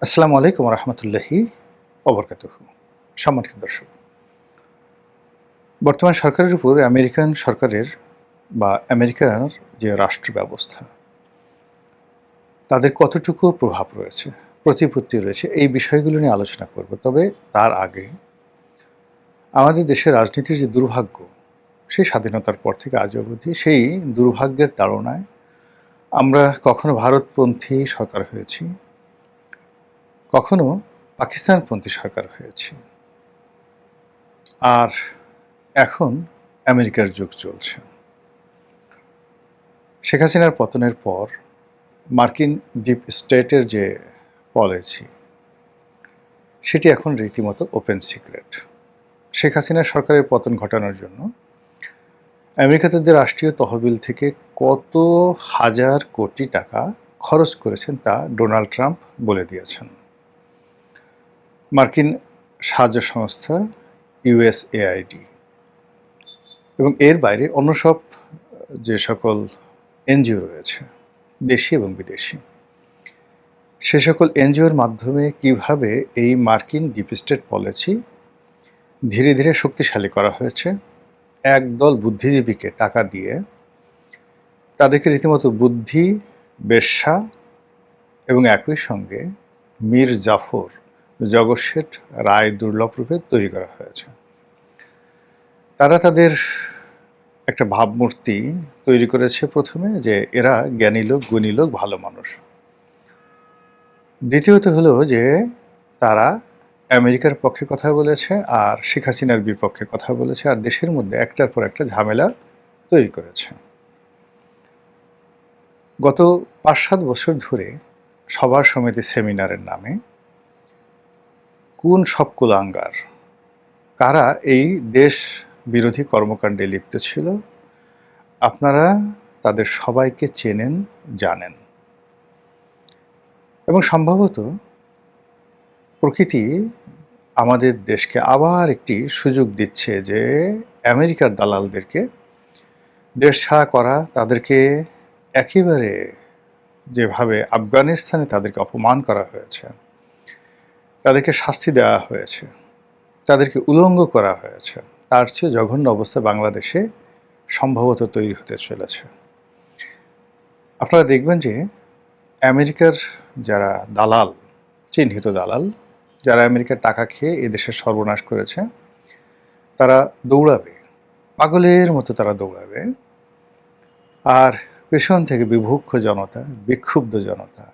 আসসালামু আলাইকুম রহমতুল্লাহি ওবরকাতুহু। সম্মানিত দর্শক, বর্তমান সরকারের উপর আমেরিকান সরকারের বা আমেরিকার যে রাষ্ট্র ব্যবস্থা, তাদের কতটুকু প্রভাব রয়েছে, প্রতিপত্তি রয়েছে, এই বিষয়গুলো নিয়ে আলোচনা করব। তবে তার আগে আমাদের দেশের রাজনীতির যে দুর্ভাগ্য, সেই স্বাধীনতার পর থেকে আজ অবধি সেই দুর্ভাগ্যের তাড়নায় আমরা কখনো ভারতপন্থী সরকার হয়েছি, কখনো পাকিস্তানপন্থী সরকার হয়েছি, আর এখন আমেরিকার যুগ চলছে। শেখ হাসিনার পতনের পর মার্কিন ডিপ স্টেটের যে পলিসি, সেটি এখন রীতিমতো ওপেন সিক্রেট। শেখ হাসিনার সরকারের পতন ঘটানোর জন্য আমেরিকা তাদের রাষ্ট্রীয় তহবিল থেকে কত হাজার কোটি টাকা খরচ করেছেন তা ডোনাল্ড ট্রাম্প বলে দিয়েছেন। মার্কিন সাহায্য সংস্থা ইউএসএআইডি এবং এর বাইরে অন্য সব যে সকল এনজিও রয়েছে, দেশি এবং বিদেশি, সে সকল এনজিওর মাধ্যমে কিভাবে এই মার্কিন ডিপ স্টেট পলিসি ধীরে ধীরে শক্তিশালী করা হয়েছে। একদল বুদ্ধিজীবীকে টাকা দিয়ে তাদেরকে রীতিমতো বুদ্ধি, বেশ্যা এবং একই সঙ্গে মীর জাফর, জগৎ শেঠ রায় দুর্লভ রূপে তৈরি করা হয়েছে। তারা তাদের একটা ভাবমূর্তি তৈরি করেছে প্রথমে, যে এরা জ্ঞানী লোক, গুণী লোক, ভালো মানুষ। দ্বিতীয়ত হলো যে তারা আমেরিকার পক্ষে কথা বলেছে আর শেখ হাসিনার বিপক্ষে কথা বলেছে, আর দেশের মধ্যে একটার পর একটা ঝামেলা তৈরি করেছে। গত ৫-৭ বছর ধরে সভা সমিতি সেমিনারের নামে কোন সব কুলাঙ্গার, কারা এই দেশ বিরোধী কর্মকাণ্ডে লিপ্ত ছিল, আপনারা তাদের সবাইকে চেনেন, জানেন। এবং সম্ভবত প্রকৃতি আমাদের দেশকে আবার একটি সুযোগ দিচ্ছে যে আমেরিকার দালালদেরকে দেশ ছাড়া করা, তাদেরকে একেবারে যেভাবে আফগানিস্তানে তাদেরকে অপমান করা হয়েছে, তাদেরকে শাস্তি দেওয়া হয়েছে, তাদেরকে উলঙ্গ করা হয়েছে, তার চেয়ে জঘন্য অবস্থা বাংলাদেশে সম্ভবত তৈরি হতে চলেছে। আপনারা দেখবেন যে আমেরিকার যারা দালাল, চিহ্নিত দালাল, যারা আমেরিকার টাকা খেয়ে এদেশের সর্বনাশ করেছে, তারা দৌড়াবে, পাগলের মতো তারা দৌড়াবে, আর পেছন থেকে বিভক্ষ জনতা, বিক্ষুব্ধ জনতা,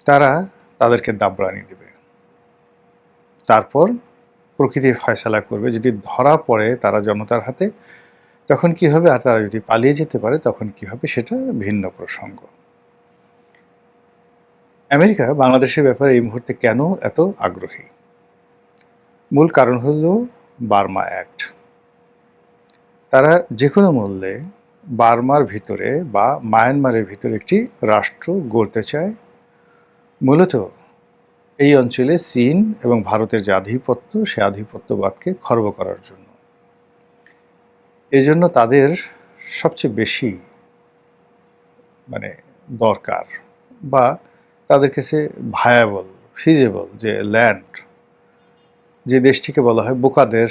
তারা তাদেরকে দাবরানি দেবে। তারপর প্রকৃতি ফয়সালা করবে। যদি ধরা পড়ে তারা জনতার হাতে, তখন কি হবে, আর তারা যদি পালিয়ে যেতে পারে তখন কি হবে, সেটা ভিন্ন প্রসঙ্গ। আমেরিকা বাংলাদেশের ব্যাপারে এই মুহূর্তে কেন এত আগ্রহী? মূল কারণ হল বার্মা অ্যাক্ট। তারা যে কোনো মূল্যে বার্মার ভিতরে বা মায়ানমারের ভিতরে একটি রাষ্ট্র গড়তে চায়, মূলত এই অঞ্চলে চীন এবং ভারতের যে আধিপত্য, সে আধিপত্যবাদকে খর্ব করার জন্য। এজন্য তাদের সবচেয়ে বেশি দরকার, বা তাদের কাছে ভায়াবল, ফিজেবল যে ল্যান্ড, যে দেশটিকে বলা হয় বোকাদের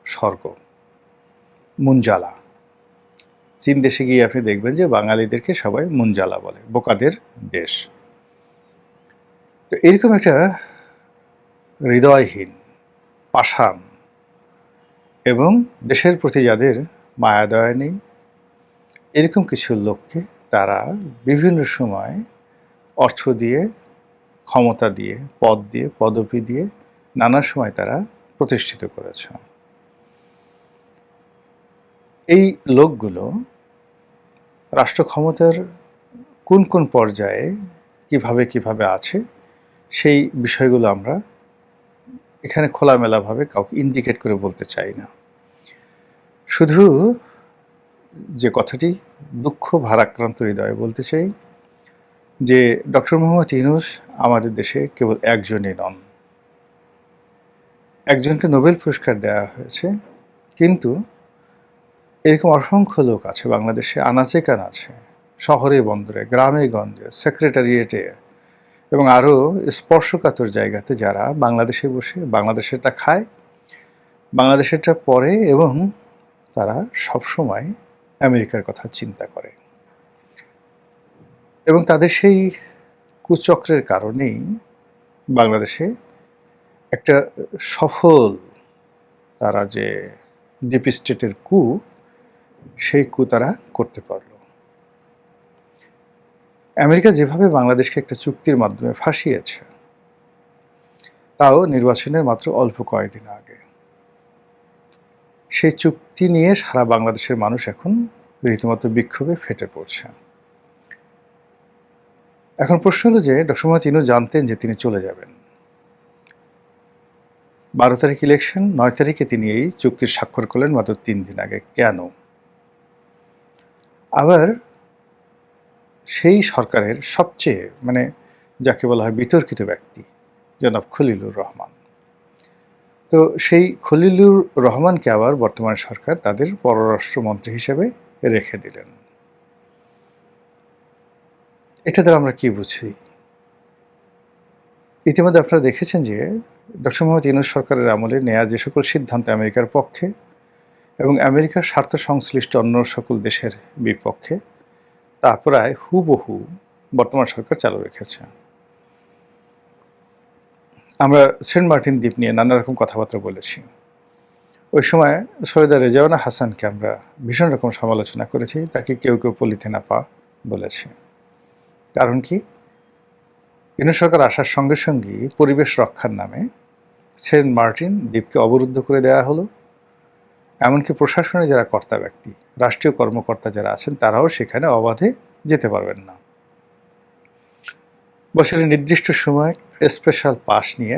স্বর্গ, মুনজালা। চীন দেশে গিয়ে আপনি দেখবেন যে বাঙালিদেরকে সবাই মুনজালা বলে, বোকাদের দেশ। তো এরকম একটা হৃদয়হীন, পাষাণ এবং দেশের প্রতি যাদের মায়া দয়া নেই, এরকম কিছু লোককে তারা বিভিন্ন সময় অর্থ দিয়ে, ক্ষমতা দিয়ে, পদ দিয়ে, পদবি দিয়ে নানা সময় তারা প্রতিষ্ঠিত করেছে। এই লোকগুলো রাষ্ট্র ক্ষমতার কোন কোন পর্যায়ে কিভাবে কিভাবে আছে, সেই বিষয়গুলো আমরা এখানে খোলামেলাভাবে কাউকে ইন্ডিকেট করে বলতে চাই না। শুধু যে কথাটি দুঃখ ভারাক্রান্ত হৃদয়ে বলতে চাই, যে ডক্টর মোহাম্মদ ইউনূস আমাদের দেশে কেবল একজনই নন। একজনকে নোবেল পুরস্কার দেওয়া হয়েছে, কিন্তু এরকম অসংখ্য লোক আছে বাংলাদেশে, আনাচে কানাচে, শহরে বন্দরে, গ্রামে গঞ্জে, সেক্রেটারিয়েটে, এবং আরও স্পর্শকাতর জায়গাতে যারা বাংলাদেশে বসে বাংলাদেশেরটা খায়, বাংলাদেশেরটা পড়ে এবং তারা সবসময় আমেরিকার কথা চিন্তা করে। এবং তাদের সেই কুচক্রের কারণেই বাংলাদেশে একটা সফল তারা যে ডিপ স্টেটের কু, সেই কু তারা করতে পারল। আমেরিকা যেভাবে বাংলাদেশকে একটা চুক্তির মাধ্যমে ফাঁসিয়েছে, তাও নির্বাচনের মাত্র অল্প কয়েকদিন আগে, সেই চুক্তি নিয়ে সারা বাংলাদেশের মানুষ এখন রীতিমতো বিক্ষোভে ফেটে পড়ছে। এখন প্রশ্ন হলো যে ডক্টর মোহাম্মদ ইউনূস জানতেন যে তিনি চলে যাবেন। 12 তারিখ ইলেকশন, 9 তারিখে তিনি এই চুক্তির স্বাক্ষর করলেন মাত্র 3 দিন আগে। কেন? আবার সেই সরকারের সবচেয়ে যাকে বলা হয় বিতর্কিত ব্যক্তি জনাব খলিলুর রহমান, তো সেই খলিলুর রহমানকে আবার বর্তমান সরকার তাদের পররাষ্ট্রমন্ত্রী হিসেবে রেখে দিলেন। এটা দ্বারা আমরা কি বুঝি? ইতিমধ্যে আপনারা দেখেছেন যে ডক্টর মোহাম্মদ ইউনূস সরকারের আমলে নেয়া যে সকল সিদ্ধান্ত আমেরিকার পক্ষে এবং আমেরিকার স্বার্থ সংশ্লিষ্ট অন্য সকল দেশের বিপক্ষে, তা প্রায় হুবহু বর্তমান সরকার চালু রেখেছে। আমরা সেন্ট মার্টিন দ্বীপ নিয়ে নানা রকম কথাবার্তা বলেছি। ওই সময় সৈয়দা রেজাওয়ানা হাসানকে আমরা ভীষণ রকম সমালোচনা করেছি, তাকে কেউ কেউ পলিতে না পা বলেছি। কারণ কি? ইউনূস সরকার আসার সঙ্গে সঙ্গেই পরিবেশ রক্ষার নামে সেন্ট মার্টিন দ্বীপকে অবরুদ্ধ করে দেওয়া হলো। এমনকি প্রশাসনে যারা কর্তা ব্যক্তি, রাষ্ট্রীয় কর্মকর্তা যারা আছেন, তারাও সেখানে অবাধে যেতে পারবেন না। বছরের নির্দিষ্ট সময় স্পেশাল পাস নিয়ে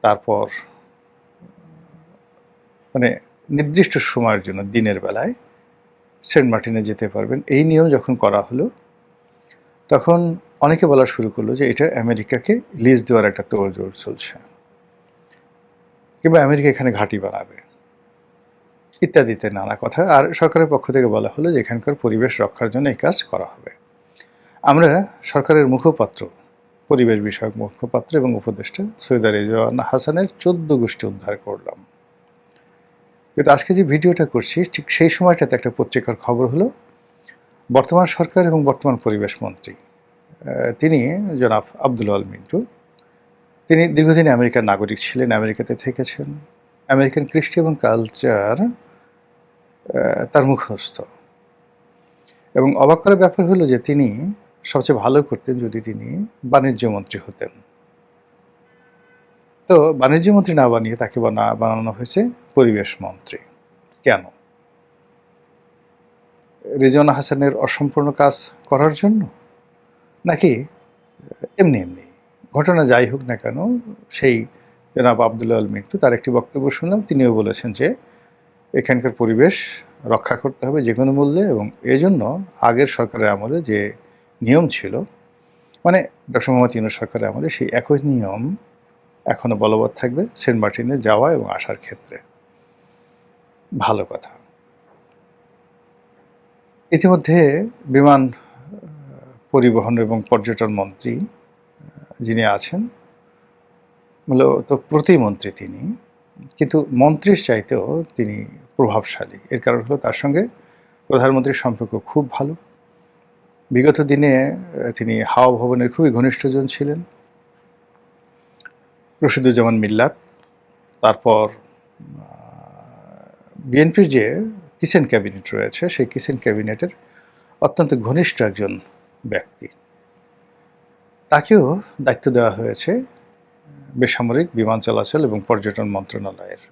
তারপর নির্দিষ্ট সময়ের জন্য দিনের বেলায় সেন্ট মার্টিনে যেতে পারবেন। এই নিয়ম যখন করা হলো, তখন অনেকে বলা শুরু করলো যে এটা আমেরিকাকে লিজ দেওয়ার একটা তোড়জোড় চলছে, কিংবা আমেরিকা এখানে ঘাঁটি বানাবে ইত্যাদিতে নানা কথা। আর সরকারের পক্ষ থেকে বলা হলো যে এখানকার পরিবেশ রক্ষার জন্য এই কাজ করা হবে। আমরা সরকারের মুখপাত্র, পরিবেশ বিষয়ক মুখপাত্র এবং উপদেষ্টা সৈয়দা রেজাওয়ানা হাসানের 14 গোষ্ঠী উদ্ধার করলাম। কিন্তু আজকে যে ভিডিওটা করছি, ঠিক সেই সময়টাতে একটা পত্রিকার খবর হলো বর্তমান সরকার এবং বর্তমান পরিবেশ মন্ত্রী, তিনি জনাব আব্দুল আল মিন্টু, তিনি দীর্ঘদিন আমেরিকার নাগরিক ছিলেন, আমেরিকাতে থেকেছেন, আমেরিকান কৃষ্টি এবং কালচার তার মুখস্থ। এবং অবাক করার ব্যাপার হলো যে তিনি সবচেয়ে ভালো করতেন যদি তিনি বাণিজ্য মন্ত্রী হতেন। তো বাণিজ্য মন্ত্রী না বানিয়ে তাকে বানানো হয়েছে পরিবেশ মন্ত্রী। কেন? রেজাওয়ানা হাসানের অসম্পূর্ণ কাজ করার জন্য, নাকি এমনি এমনি? ঘটনা যাই হোক না কেন, সেই জনাব আব্দুল আল মিন্টু, তার একটি বক্তব্য শুনলাম, তিনিও বলেছেন যে এখানকার পরিবেশ রক্ষা করতে হবে যে কোনো মূল্যে, এবং এজন্য আগের সরকারের আমলে যে নিয়ম ছিল, ডক্টর মোহাম্মদ ইউনূস সরকারের আমলে সেই একই নিয়ম এখনো বলবৎ থাকবে সেন্ট মার্টিনে যাওয়া এবং আসার ক্ষেত্রে। ভালো কথা। ইতিমধ্যে বিমান পরিবহন এবং পর্যটন মন্ত্রী যিনি আছেন, মূলত প্রতিমন্ত্রী তিনি, কিন্তু মন্ত্রীর চাইতেও তিনি প্রভাবশালী। এর কারণ হলো তার সঙ্গে প্রধানমন্ত্রীর সম্পর্ক খুব ভালো। বিগত দিনে তিনি হাওয়া ভবনের খুবই ঘনিষ্ঠজন ছিলেন। রশিদুজ্জামান মিল্লাত, তারপর বিএনপির যে কিচেন ক্যাবিনেট রয়েছে, সেই কিচেন ক্যাবিনেটের অত্যন্ত ঘনিষ্ঠ একজন ব্যক্তি, তাকেও দায়িত্ব দেওয়া হয়েছে বেসামরিক বিমান চলাচল এবং পর্যটন মন্ত্রণালয়ের।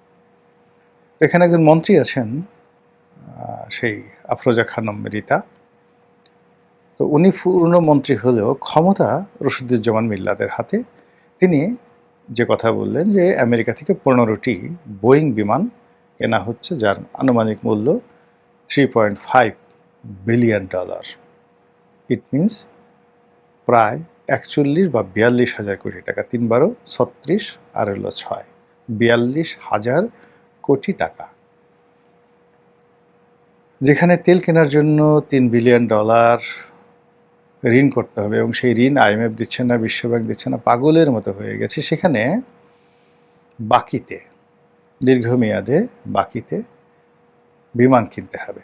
এখানে একজন মন্ত্রী আছেন, সেই আফরোজা খানম রিতা। তো উনি পূর্ণ মন্ত্রী হলেও ক্ষমতা রশিদুজ্জামান মিল্লাতের হাতে। তিনি যে কথা বললেন যে আমেরিকা থেকে 15টি বোয়িং বিমান কেনা হচ্ছে, যার আনুমানিক মূল্য $3.5 বিলিয়ন। ইট মিনস প্রায় 41 বা 42,000 কোটি টাকা। 3 × 36 আর হলো 6, 42,000 কোটি টাকা। যেখানে তেল কেনার জন্য $3 বিলিয়ন ঋণ করতে হবে এবং সেই ঋণ IMF দিচ্ছে না, বিশ্বব্যাংক দিচ্ছে না, পাগলের মতো হয়ে গেছে। সেখানে বাকিতে, দীর্ঘমেয়াদে বাকিতে বিমান কিনতে হবে।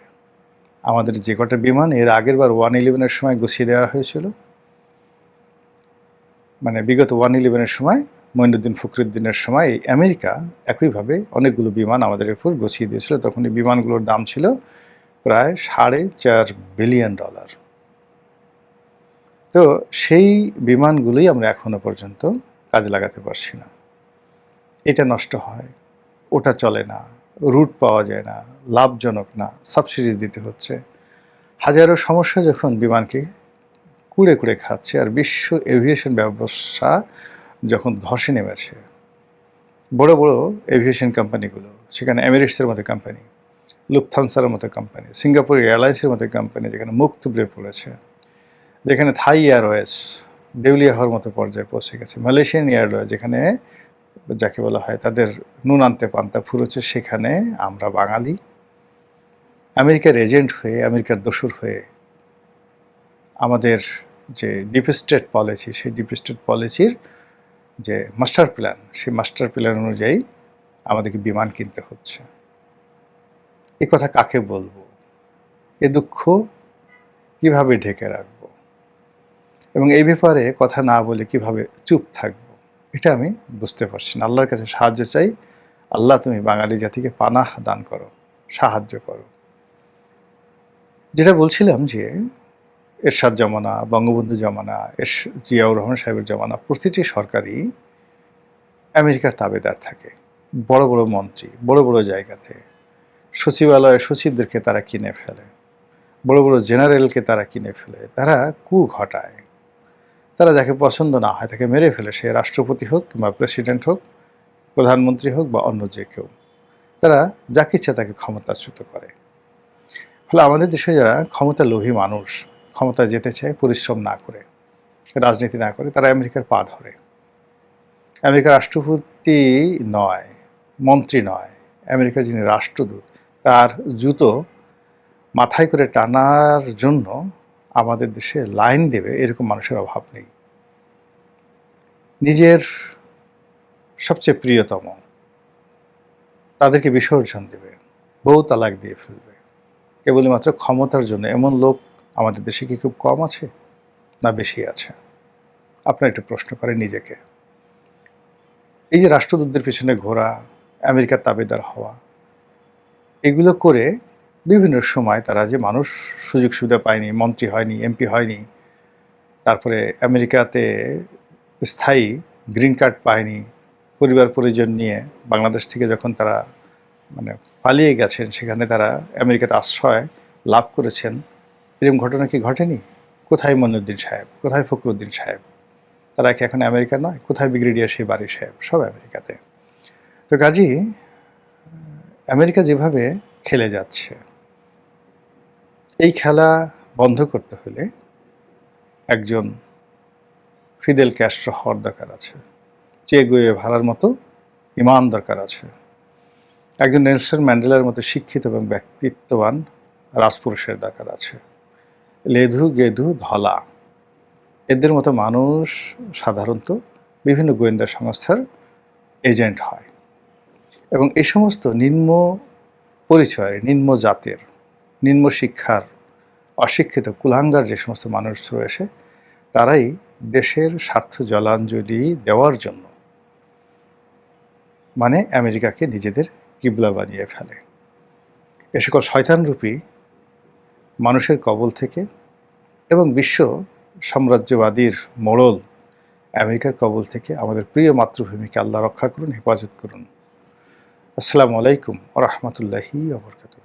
আমাদের যে কটা বিমান এর আগের বার 111-এর সময় গুছিয়ে দেওয়া হয়েছিল, মানে বিগত 111-এর সময় মঈনুদ্দিন ফখরুদ্দিনের সময় আমেরিকা একইভাবে অনেকগুলো বিমান আমাদের উপর গুছিয়ে দিয়েছিল। তখন এই বিমানগুলোর দাম ছিল প্রায় $4.5 বিলিয়ন। তো সেই বিমানগুলোই আমরা এখনো পর্যন্ত কাজে লাগাতে পারছি না। এটা নষ্ট হয়, ওটা চলে না, রুট পাওয়া যায় না, লাভজনক না, সাবসিডিজ দিতে হচ্ছে। হাজারো সমস্যা যখন বিমানকে কুড়ে কুড়ে খাচ্ছে, আর বিশ্ব এভিয়েশন ব্যবসা যখন ধসে নেমেছে, বড় বড় এভিয়েশন কোম্পানিগুলো, সেখানে এমিরেটসের মতো কোম্পানি, লুফথানসার মতো কোম্পানি, সিঙ্গাপুর এয়ারলাইন্সের মতো কোম্পানি যেখানে মুখ থুবড়ে পড়েছে, যেখানে থাই এয়ারওয়েজ দেউলিয়া হওয়ার মতো পর্যায়ে পৌঁছে গেছে, মালয়েশিয়ান এয়ারওয়েজ যেখানে যাকে বলা হয় তাদের নুন আনতে পান্তা ফুরোচ্ছে, সেখানে আমরা বাঙালি আমেরিকার এজেন্ট হয়ে, আমেরিকার দোসর হয়ে আমাদের যে ডিপ স্টেট পলিসি, সেই ডিপ স্টেট পলিসির যে মাস্টার প্ল্যান, সেই মাস্টার প্ল্যান অনুযায়ী আমাদেরকে বিমান কিনতে হচ্ছে। এ কথা কাকে বলবো? এ দুঃখ কিভাবে ঢেকে রাখবো? এবং এই ব্যাপারে কথা না বলে কিভাবে চুপ থাকবো, এটা আমি বুঝতে পারছি না। আল্লাহর কাছে সাহায্য চাই। আল্লাহ, তুমি বাঙালি জাতিকে পানাহ দান করো, সাহায্য করো। যেটা বলছিলাম যে এরশাদ জমানা, বঙ্গবন্ধু জমানা, জিয়াউর রহমান সাহেবের জমানা, প্রতিটি সরকারই আমেরিকার তাবেদার থাকে। বড় বড় মন্ত্রী বড় বড় জায়গাতে, সচিবালয়ে সচিবদেরকে তারা কিনে ফেলে, বড় বড় জেনারেলকে তারা কিনে ফেলে, তারা কু ঘটায়। তারা যাকে পছন্দ না হয় তাকে মেরে ফেলে, সে রাষ্ট্রপতি হোক কিংবা প্রেসিডেন্ট হোক, প্রধানমন্ত্রী হোক বা অন্য যে কেউ। তারা যাকে ইচ্ছা তাকে ক্ষমতাচ্যুত করে। ফলে আমাদের দেশে যারা ক্ষমতা লোভী মানুষ, ক্ষমতা যেতে চায় পরিশ্রম না করে, রাজনীতি না করে, তারা আমেরিকার পা ধরে। আমেরিকার রাষ্ট্রপতি নয়, মন্ত্রী নয়, আমেরিকার যিনি রাষ্ট্রদূত, তার জুতো মাথায় করে টানার জন্য আমাদের দেশে লাইন দেবে এরকম মানুষের অভাব নেই। নিজের সবচেয়ে প্রিয়তম তাদেরকে বিসর্জন দেবে, বউ তালাক দিয়ে ফেলবে কেবলই মাত্র ক্ষমতার জন্য। এমন লোক আমাদের দেশে কি খুব কম আছে না বেশি আছে? আপনার একটু প্রশ্ন করেন নিজেকে। এই যে রাষ্ট্রদূতদের পিছনে ঘোরা, আমেরিকার তাবেদার হওয়া, এগুলো করে বিভিন্ন সময় তারা যে মানুষ সুযোগ সুবিধা পায়নি, মন্ত্রী হয়নি, এমপি হয়নি, তারপরে আমেরিকাতে স্থায়ী গ্রিন কার্ড পায়নি, পরিবার পরিজন নিয়ে বাংলাদেশ থেকে যখন তারা মানে পালিয়ে গেছেন, সেখানে তারা আমেরিকাতে আশ্রয় লাভ করেছেন, এরকম ঘটনা কি ঘটেনি? কোথায় মঈনুদ্দিন সাহেব, কোথায় ফখরুদ্দিন সাহেব? তারা কি এখন আমেরিকা নয়? কোথায় ব্রিগেডিয়ার সেই বাড়ি সাহেব? সব আমেরিকাতে। তো কাজী আমেরিকা যেভাবে খেলে যাচ্ছে, এই খেলা বন্ধ করতে হলে একজন ফিদেল ক্যাস্ট্রো হওয়ার দরকার আছে, চে গুয়েভারার মতো ইমান দরকার আছে, একজন নেলসন ম্যান্ডেলার মতো শিক্ষিত এবং ব্যক্তিত্ববান রাজপুরুষের দরকার আছে। লেধু গেধু ধলা এদের মতো মানুষ সাধারণত বিভিন্ন গোয়েন্দা সংস্থার এজেন্ট হয়, এবং এই সমস্ত নিম্ন পরিচয়ের, নিম্ন জাতের, নিম্ন শিক্ষার, অশিক্ষিত কুলাঙ্গার যে সমস্ত মানুষ রয়েছে, তারাই দেশের স্বার্থ জলাঞ্জলি দেওয়ার জন্য মানে আমেরিকাকে নিজেদের কিবলা বানিয়ে ফেলে। এ সকল শয়তানরূপী মানুষের কবল থেকে এবং বিশ্ব সাম্রাজ্যবাদীর মোড়ল আমেরিকার কবল থেকে আমাদের প্রিয় মাতৃভূমিকে আল্লাহ রক্ষা করুন, হেফাজত করুন। আসসালামু আলাইকুম ওয়া রাহমাতুল্লাহি ওয়া বারাকাতুহু।